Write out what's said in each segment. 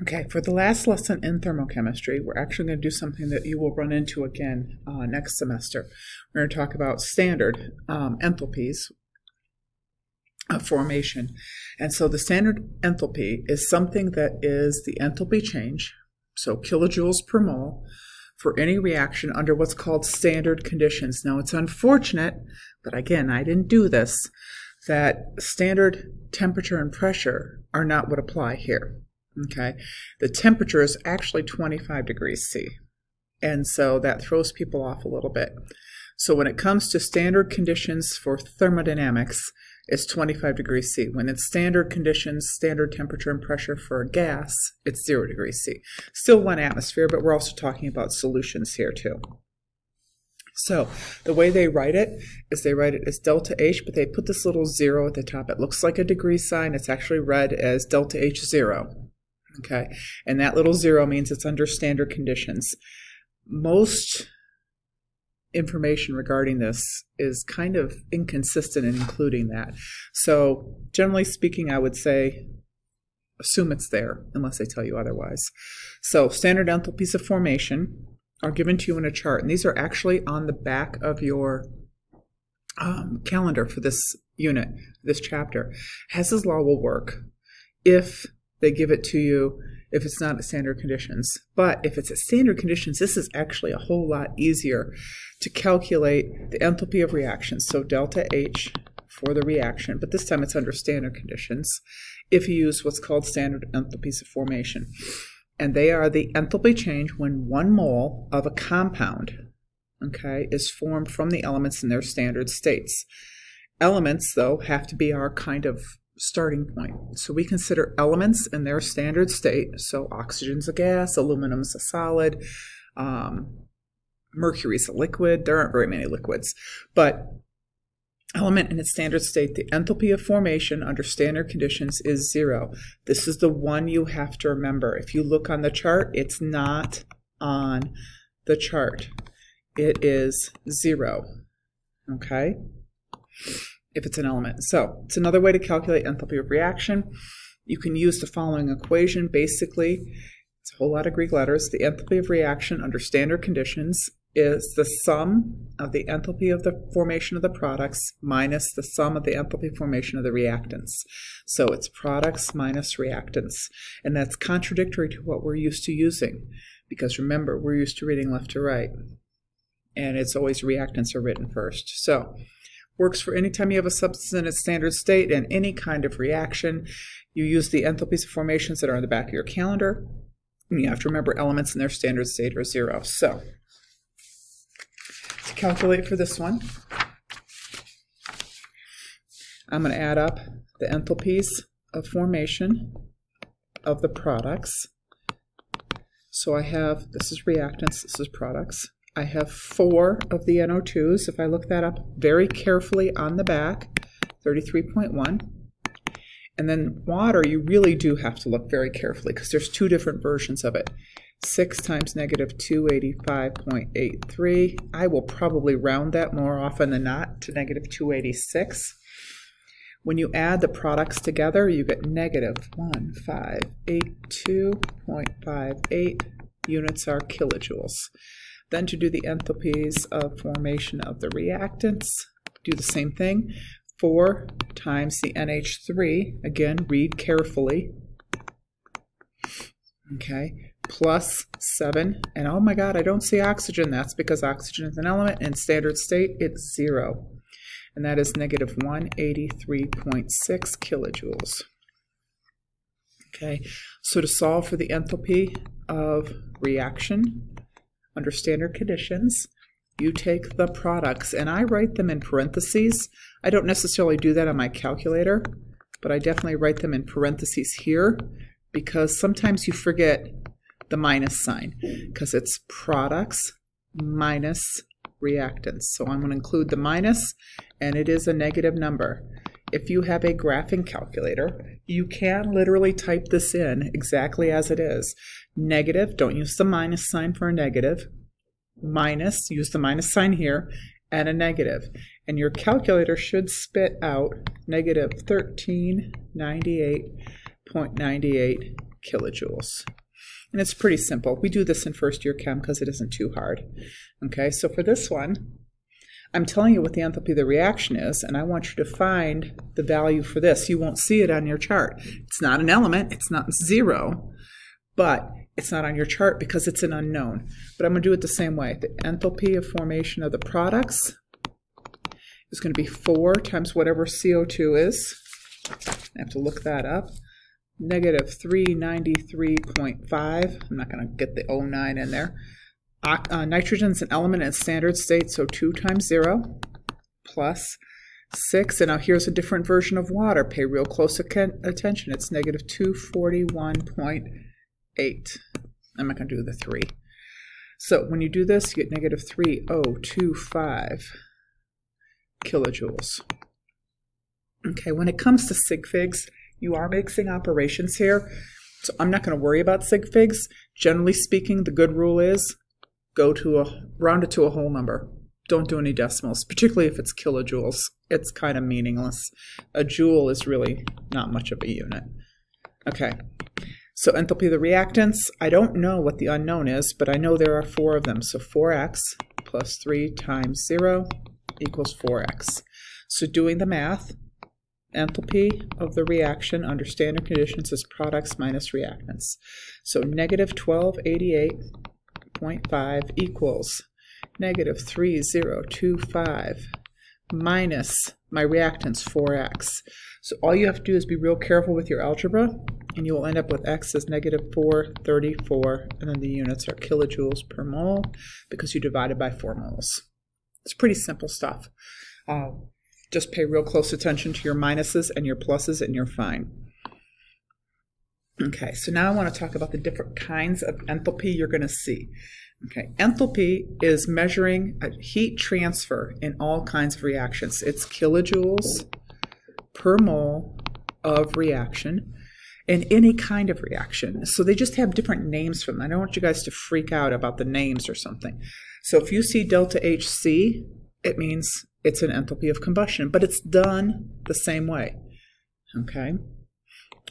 Okay, for the last lesson in thermochemistry, we're actually going to do something that you will run into again next semester. We're going to talk about standard enthalpies of formation. And so the standard enthalpy is something that is the enthalpy change, so kilojoules per mole, for any reaction under what's called standard conditions. Now, it's unfortunate, but again, I didn't do this, that standard temperature and pressure are not what apply here. Okay, the temperature is actually 25 degrees C, and so that throws people off a little bit. So when it comes to standard conditions for thermodynamics, it's 25 degrees C. When it's standard conditions, standard temperature and pressure for a gas, it's 0 degrees C. Still 1 atmosphere, but we're also talking about solutions here too. So the way they write it is they write it as delta H, but they put this little 0 at the top. It looks like a degree sign. It's actually read as delta H0. Okay, and that little 0 means it's under standard conditions. Most information regarding this is kind of inconsistent in including that. So generally speaking, I would say assume it's there unless they tell you otherwise. So standard enthalpies of formation are given to you in a chart, and these are actually on the back of your calendar for this unit, this chapter. Hess's law will work if they give it to you if it's not at standard conditions. But if it's at standard conditions, this is actually a whole lot easier to calculate the enthalpy of reactions. So delta H for the reaction, but this time it's under standard conditions, if you use what's called standard enthalpies of formation. And they are the enthalpy change when 1 mole of a compound, okay, is formed from the elements in their standard states. Elements, though, have to be our kind of starting point. So we consider elements in their standard state. So oxygen's a gas, aluminum's a solid, mercury's a liquid. There aren't very many liquids, but element in its standard state, the enthalpy of formation under standard conditions is 0. This is the one you have to remember. If you look on the chart, it's not on the chart. It is 0, okay? If it's an element. So it's another way to calculate enthalpy of reaction. You can use the following equation. Basically, it's a whole lot of Greek letters. The enthalpy of reaction under standard conditions is the sum of the enthalpy of the formation of the products minus the sum of the enthalpy formation of the reactants. So it's products minus reactants. And that's contradictory to what we're used to using, because remember, we're used to reading left to right, and it's always reactants are written first. So works for any time you have a substance in its standard state and any kind of reaction. You use the enthalpies of formations that are on the back of your calendar. And you have to remember elements in their standard state are 0. So to calculate for this one, I'm going to add up the enthalpies of formation of the products. So I have, this is reactants, this is products. I have 4 of the NO2s. If I look that up very carefully on the back, 33.1. And then water, you really do have to look very carefully because there's 2 different versions of it. 6 times negative 285.83. I will probably round that more often than not to negative 286. When you add the products together, you get negative 1582.58 units are kilojoules. Then to do the enthalpies of formation of the reactants, do the same thing. 4 times the NH3, again, read carefully, okay, plus 7, and oh my God, I don't see oxygen. That's because oxygen is an element, and standard state, it's 0. And that is negative 183.6 kilojoules. Okay, so to solve for the enthalpy of reaction under standard conditions, you take the products, and I write them in parentheses. I don't necessarily do that on my calculator, but I definitely write them in parentheses here because sometimes you forget the minus sign because it's products minus reactants. So I'm going to include the minus, and it is a negative number. If you have a graphing calculator, you can literally type this in exactly as it is. Negative, don't use the minus sign for a negative. Minus, use the minus sign here, and a negative. And your calculator should spit out negative 1398.98 kilojoules. And it's pretty simple. We do this in first year chem because it isn't too hard. Okay, so for this one, I'm telling you what the enthalpy of the reaction is, and I want you to find the value for this. You won't see it on your chart. It's not an element, it's not 0, but it's not on your chart because it's an unknown. But I'm going to do it the same way. The enthalpy of formation of the products is going to be 4 times whatever CO2 is. I have to look that up. Negative 393.5. I'm not going to get the 09 in there. Nitrogen's an element in standard state, so 2 times 0 plus 6. And now here's a different version of water. Pay real close attention. It's negative 241.8. I'm not going to do the 3. So when you do this, you get negative 3025 kilojoules. Okay, when it comes to sig figs, you are mixing operations here, so I'm not going to worry about sig figs. Generally speaking, the good rule is round it to a whole number. Don't do any decimals, particularly if it's kilojoules. It's kind of meaningless. A joule is really not much of a unit. Okay, so enthalpy of the reactants, I don't know what the unknown is, but I know there are 4 of them. So 4x plus 3 times 0 equals 4x. So doing the math, enthalpy of the reaction under standard conditions is products minus reactants. So negative 1288.5 equals negative 3025 minus my reactants 4x. So all you have to do is be real careful with your algebra, and you will end up with x as negative 434, and then the units are kilojoules per mole because you divided by 4 moles. It's pretty simple stuff. Just pay real close attention to your minuses and your pluses, and you're fine. Okay, so now I want to talk about the different kinds of enthalpy you're going to see. Okay, enthalpy is measuring a heat transfer in all kinds of reactions. It's kilojoules per mole of reaction in any kind of reaction. So they just have different names for them. I don't want you guys to freak out about the names or something. So if you see delta HC, it means it's an enthalpy of combustion, but it's done the same way. Okay?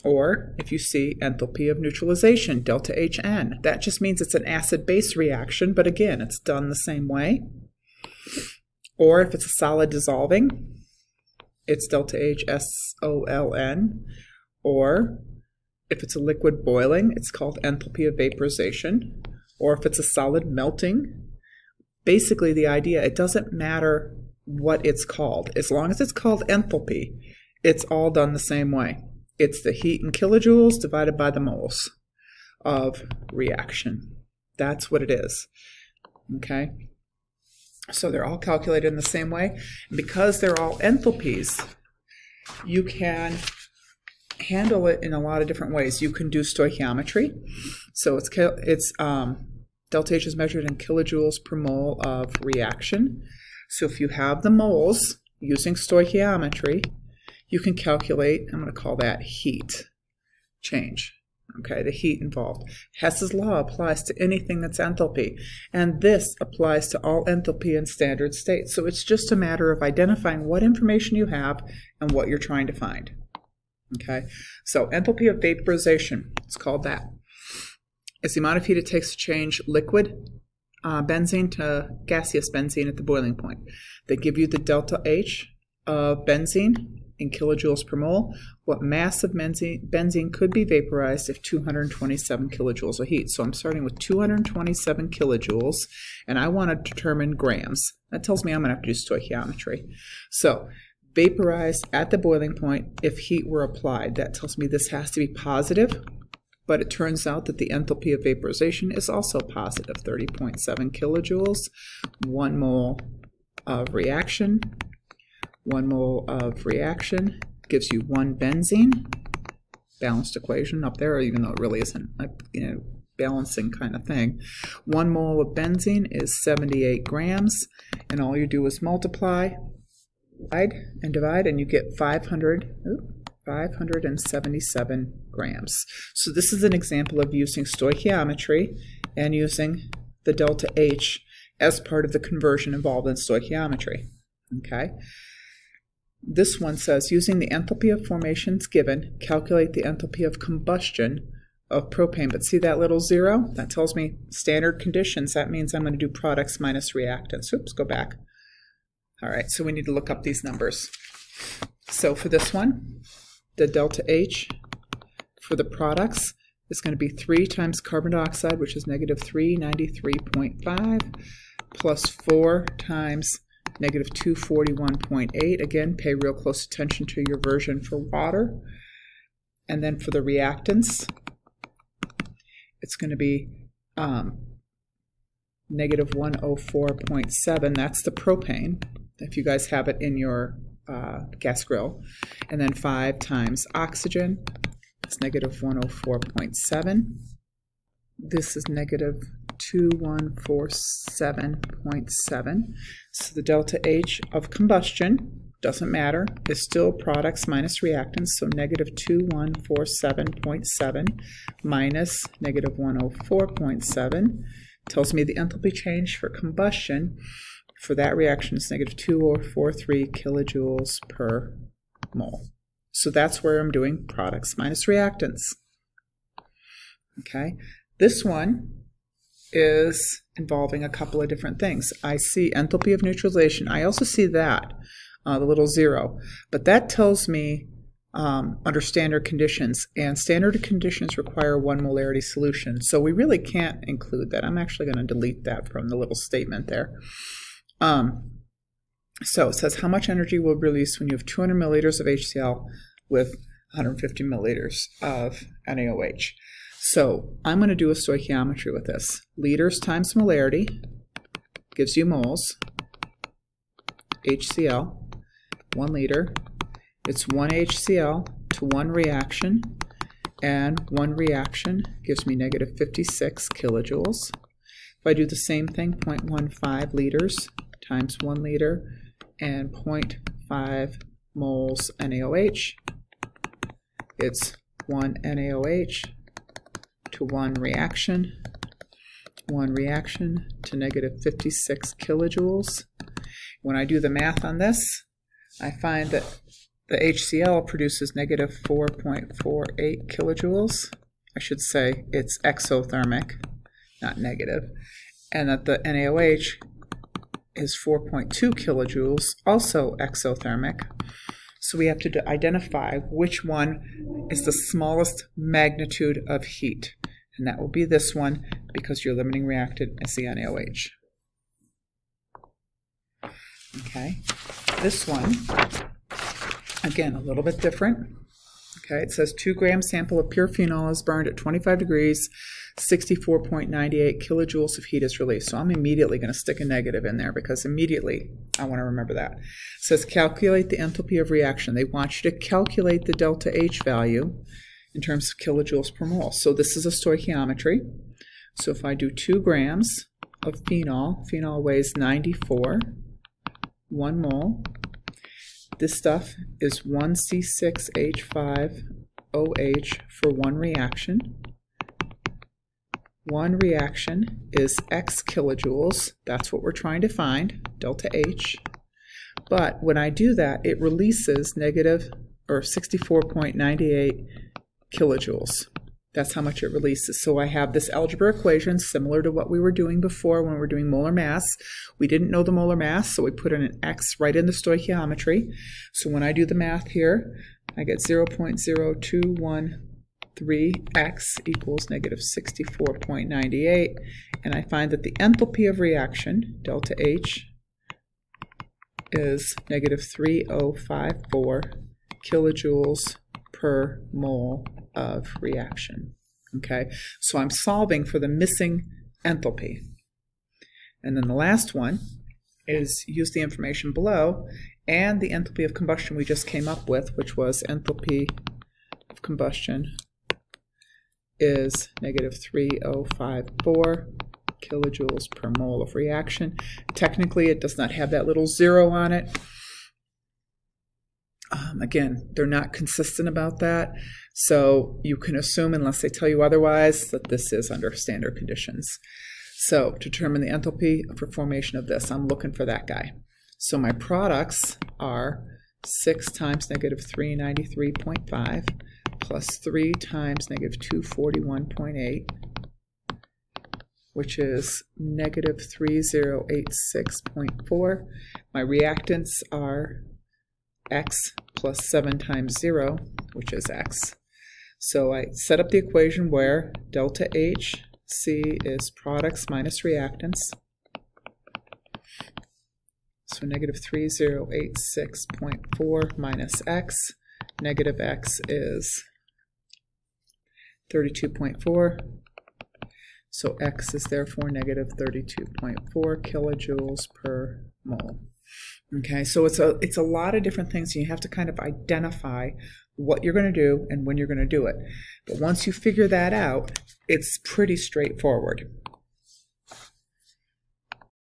Or if you see enthalpy of neutralization, delta HN, that just means it's an acid-base reaction, but again, it's done the same way. Or if it's a solid dissolving, it's delta HSOLN. Or if it's a liquid boiling, it's called enthalpy of vaporization. Or if it's a solid melting, basically the idea, it doesn't matter what it's called. As long as it's called enthalpy, it's all done the same way. It's the heat in kilojoules divided by the moles of reaction. That's what it is. Okay? So they're all calculated in the same way. And because they're all enthalpies, you can handle it in a lot of different ways. You can do stoichiometry. So delta H is measured in kilojoules per mole of reaction. So if you have the moles using stoichiometry, you can calculate, I'm going to call that heat change. Okay, the heat involved. Hess's law applies to anything that's enthalpy, and this applies to all enthalpy in standard state. So it's just a matter of identifying what information you have and what you're trying to find. Okay, so enthalpy of vaporization, it's called that. It's the amount of heat it takes to change liquid benzene to gaseous benzene at the boiling point. They give you the delta H of benzene in kilojoules per mole. What mass of benzene could be vaporized if 227 kilojoules of heat. So I'm starting with 227 kilojoules, and I want to determine grams. That tells me I'm going to have to do stoichiometry. So vaporized at the boiling point if heat were applied. That tells me this has to be positive, but it turns out that the enthalpy of vaporization is also positive, 30.7 kilojoules, 1 mole of reaction. 1 mole of reaction gives you 1 benzene, balanced equation up there, even though it really isn't a balancing kind of thing. 1 mole of benzene is 78 grams, and all you do is multiply, divide, and you get 577 grams. So this is an example of using stoichiometry and using the delta H as part of the conversion involved in stoichiometry. Okay. This one says, using the enthalpy of formations given, calculate the enthalpy of combustion of propane. But see that little 0? That tells me standard conditions. That means I'm going to do products minus reactants. Oops, go back. All right, so we need to look up these numbers. So for this one, the delta H for the products is going to be 3 times carbon dioxide, which is negative 393.5, plus 4 times negative 241.8. Again, pay real close attention to your version for water. And then for the reactants, it's going to be negative 104.7. That's the propane, if you guys have it in your gas grill. And then 5 times oxygen is negative 104.7. This is negative 2147.7. So the delta H of combustion, doesn't matter, is still products minus reactants. So negative 2147.7 minus negative 104.7 tells me the enthalpy change for combustion for that reaction is negative 2043 kilojoules per mole. So that's where I'm doing products minus reactants. Okay, this one is involving a couple of different things. I see enthalpy of neutralization. I also see that, the little 0, but that tells me under standard conditions, and standard conditions require 1 molarity solution. So we really can't include that. I'm actually going to delete that from the little statement there. So it says how much energy will release when you have 200 milliliters of HCl with 150 milliliters of NaOH. So I'm going to do a stoichiometry with this. Liters times molarity gives you moles. HCl, 1 liter. It's 1 HCl to 1 reaction, and 1 reaction gives me negative 56 kilojoules. If I do the same thing, 0.15 liters times 1 liter and 0.5 moles NaOH, it's 1 NaOH to 1 reaction to negative 56 kilojoules. When I do the math on this, I find that the HCl produces negative 4.48 kilojoules. I should say it's exothermic, not negative. And that the NaOH is 4.2 kilojoules, also exothermic. So we have to identify which one is the smallest magnitude of heat. And that will be this one, because your limiting reactant is the NaOH. Okay, this one, again, a little bit different. Okay, it says 2 gram sample of pure phenol is burned at 25 degrees, 64.98 kilojoules of heat is released. So I'm immediately going to stick a negative in there because immediately I want to remember that. It says calculate the enthalpy of reaction. They want you to calculate the delta H value in terms of kilojoules per mole. So this is a stoichiometry. So if I do 2 grams of phenol, phenol weighs 94, 1 mole. This stuff is 1C6H5OH for 1 reaction. 1 reaction is X kilojoules. That's what we're trying to find, delta H. But when I do that, it releases negative, or 64.98 kilojoules. That's how much it releases. So I have this algebra equation similar to what we were doing before when we were doing molar mass. We didn't know the molar mass, so we put in an X right in the stoichiometry. So when I do the math here, I get 0.0213X equals negative 64.98. And I find that the enthalpy of reaction, delta H, is negative 3054 kilojoules per mole of reaction. Okay, so I'm solving for the missing enthalpy. And then the last one is use the information below and the enthalpy of combustion we just came up with, which was enthalpy of combustion is negative 3054 kilojoules per mole of reaction. Technically, it does not have that little 0 on it. Again, they're not consistent about that, so you can assume, unless they tell you otherwise, that this is under standard conditions. So to determine the enthalpy for formation of this, I'm looking for that guy. So my products are 6 times negative 393.5 plus 3 times negative 241.8, which is negative 3086.4. My reactants are x plus 7 times 0, which is x. So I set up the equation where delta H C is products minus reactants. So negative 3086.4 minus x. Negative x is 32.4. So x is therefore negative 32.4 kilojoules per mole. Okay, so it's a lot of different things, and you have to kind of identify what you're going to do and when you're going to do it. But once you figure that out, it's pretty straightforward.